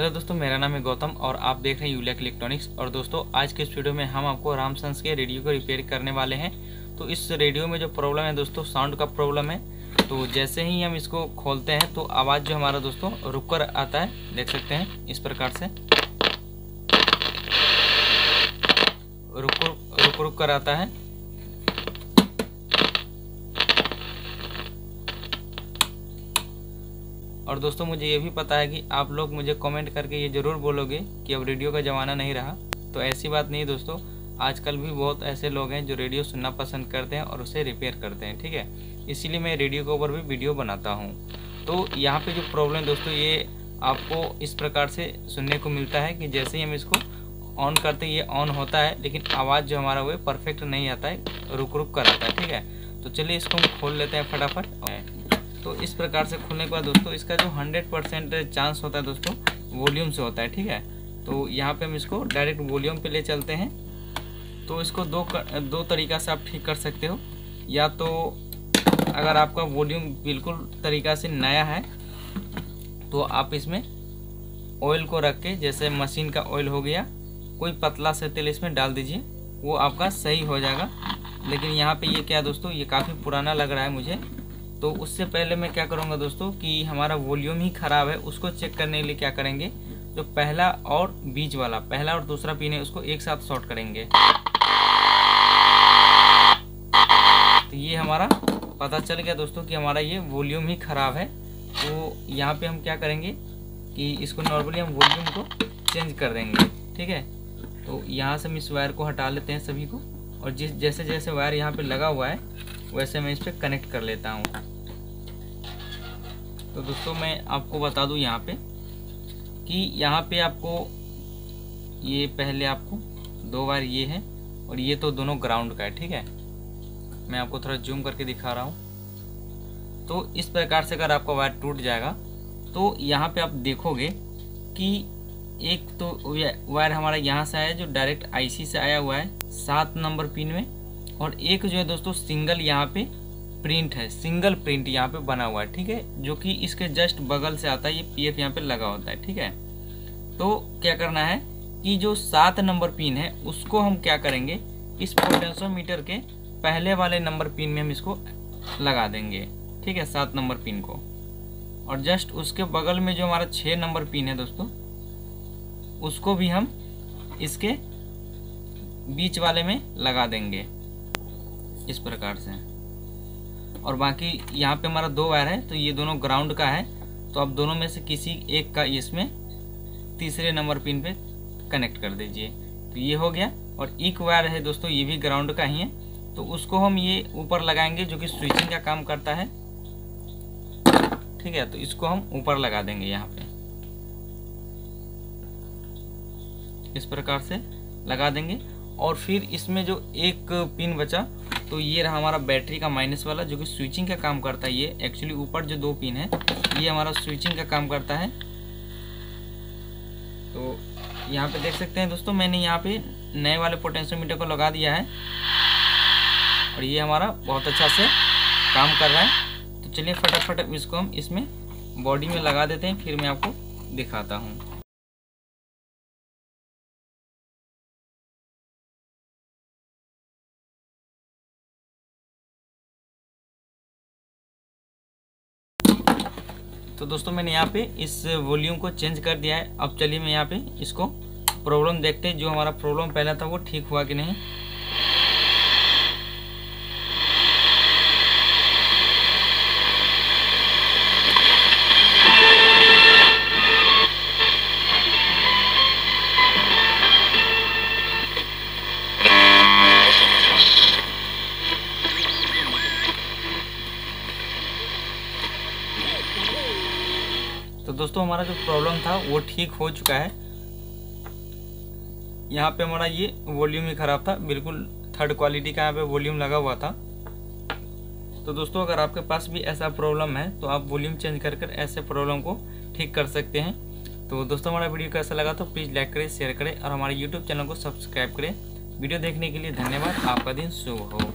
Hello दोस्तों, मेरा नाम है गौतम और आप देख रहे हैं यूलिया इलेक्ट्रॉनिक्स। और दोस्तों आज के इस वीडियो में हम आपको रामसंस के रेडियो को रिपेयर करने वाले हैं। तो इस रेडियो में जो प्रॉब्लम है दोस्तों, साउंड का प्रॉब्लम है। तो जैसे ही हम इसको खोलते हैं तो आवाज़ जो हमारा दोस्तों रुक कर आता है, देख सकते हैं इस प्रकार से रुक कर आता है। और दोस्तों मुझे ये भी पता है कि आप लोग मुझे कमेंट करके ये ज़रूर बोलोगे कि अब रेडियो का ज़माना नहीं रहा। तो ऐसी बात नहीं दोस्तों, आजकल भी बहुत ऐसे लोग हैं जो रेडियो सुनना पसंद करते हैं और उसे रिपेयर करते हैं, ठीक है। इसीलिए मैं रेडियो के ऊपर भी वीडियो बनाता हूँ। तो यहाँ पे जो प्रॉब्लम दोस्तों, ये आपको इस प्रकार से सुनने को मिलता है कि जैसे ही हम इसको ऑन करते ये ऑन होता है, लेकिन आवाज़ जो हमारा वो परफेक्ट नहीं आता है, रुक कर आता है, ठीक है। तो चलिए इसको हम खोल लेते हैं फटाफट। तो इस प्रकार से खोलने के बाद दोस्तों इसका जो 100% चांस होता है दोस्तों, वॉल्यूम से होता है, ठीक है। तो यहाँ पे हम इसको डायरेक्ट वॉल्यूम पे ले चलते हैं। तो इसको दो तरीक़ा से आप ठीक कर सकते हो। या तो अगर आपका वॉल्यूम बिल्कुल तरीक़ा से नया है तो आप इसमें ऑयल को रख के, जैसे मशीन का ऑयल हो गया, कोई पतला सा तेल इसमें डाल दीजिए, वो आपका सही हो जाएगा। लेकिन यहाँ पे ये क्या दोस्तों, ये काफ़ी पुराना लग रहा है मुझे। तो उससे पहले मैं क्या करूँगा दोस्तों कि हमारा वॉल्यूम ही ख़राब है, उसको चेक करने के लिए क्या करेंगे, जो पहला और बीच वाला, पहला और दूसरा पिन है, उसको एक साथ शॉर्ट करेंगे। तो ये हमारा पता चल गया दोस्तों कि हमारा ये वॉल्यूम ही ख़राब है। तो यहाँ पे हम क्या करेंगे कि इसको नॉर्मली हम वॉल्यूम को चेंज कर देंगे, ठीक है। तो यहाँ से हम इस वायर को हटा लेते हैं सभी को, और जैसे जैसे वायर यहाँ पे लगा हुआ है वैसे मैं इस पर कनेक्ट कर लेता हूँ। तो दोस्तों मैं आपको बता दूँ यहाँ पे कि यहाँ पे आपको ये पहले आपको दो वायर ये है और ये तो दोनों ग्राउंड का है, ठीक है। मैं आपको थोड़ा जूम करके दिखा रहा हूँ। तो इस प्रकार से अगर आपका वायर टूट जाएगा तो यहाँ पे आप देखोगे कि एक तो वायर हमारा यहाँ से आया, जो डायरेक्ट आईसी से आया हुआ है 7 नंबर पिन में, और एक जो है दोस्तों सिंगल यहाँ पे प्रिंट है, सिंगल प्रिंट यहाँ पे बना हुआ है, ठीक है, जो कि इसके जस्ट बगल से आता है। ये पीएफ यहाँ पे लगा होता है, ठीक है। तो क्या करना है कि जो 7 नंबर पिन है उसको हम क्या करेंगे, इस पोटेंशियोमीटर के पहले वाले नंबर पिन में हम इसको लगा देंगे, ठीक है, 7 नंबर पिन को। और जस्ट उसके बगल में जो हमारा 6 नंबर पिन है दोस्तों, उसको भी हम इसके बीच वाले में लगा देंगे इस प्रकार से। और बाकी यहाँ पे हमारा 2 वायर है, तो ये दोनों ग्राउंड का है। तो आप दोनों में से किसी एक का इसमें तीसरे नंबर पिन पे कनेक्ट कर दीजिए। तो ये हो गया। और एक वायर है दोस्तों, ये भी ग्राउंड का ही है, तो उसको हम ये ऊपर लगाएंगे, जो कि स्विचिंग का काम करता है, ठीक है। तो इसको हम ऊपर लगा देंगे यहाँ पे, इस प्रकार से लगा देंगे। और फिर इसमें जो एक पिन बचा, तो ये रहा हमारा बैटरी का माइनस वाला, जो कि स्विचिंग का काम करता है। ये एक्चुअली ऊपर जो 2 पिन है ये हमारा स्विचिंग का काम करता है। तो यहाँ पे देख सकते हैं दोस्तों, मैंने यहाँ पे नए वाले पोटेंशियोमीटर को लगा दिया है और ये हमारा बहुत अच्छा से काम कर रहा है। तो चलिए फटाफट इसको हम इसमें बॉडी में लगा देते हैं, फिर मैं आपको दिखाता हूँ। तो दोस्तों मैंने यहाँ पे इस वॉल्यूम को चेंज कर दिया है। अब चलिए मैं यहाँ पे इसको प्रॉब्लम देखते हैं, जो हमारा प्रॉब्लम पहला था वो ठीक हुआ कि नहीं। तो दोस्तों हमारा जो प्रॉब्लम था वो ठीक हो चुका है। यहाँ पे हमारा ये वॉल्यूम ही ख़राब था, बिल्कुल 3rd क्वालिटी का यहाँ पे वॉल्यूम लगा हुआ था। तो दोस्तों अगर आपके पास भी ऐसा प्रॉब्लम है तो आप वॉल्यूम चेंज कर ऐसे प्रॉब्लम को ठीक कर सकते हैं। तो दोस्तों हमारा वीडियो कैसा लगा तो प्लीज़ लाइक करें, शेयर करें और हमारे यूट्यूब चैनल को सब्सक्राइब करें। वीडियो देखने के लिए धन्यवाद। आपका दिन शुभ हो।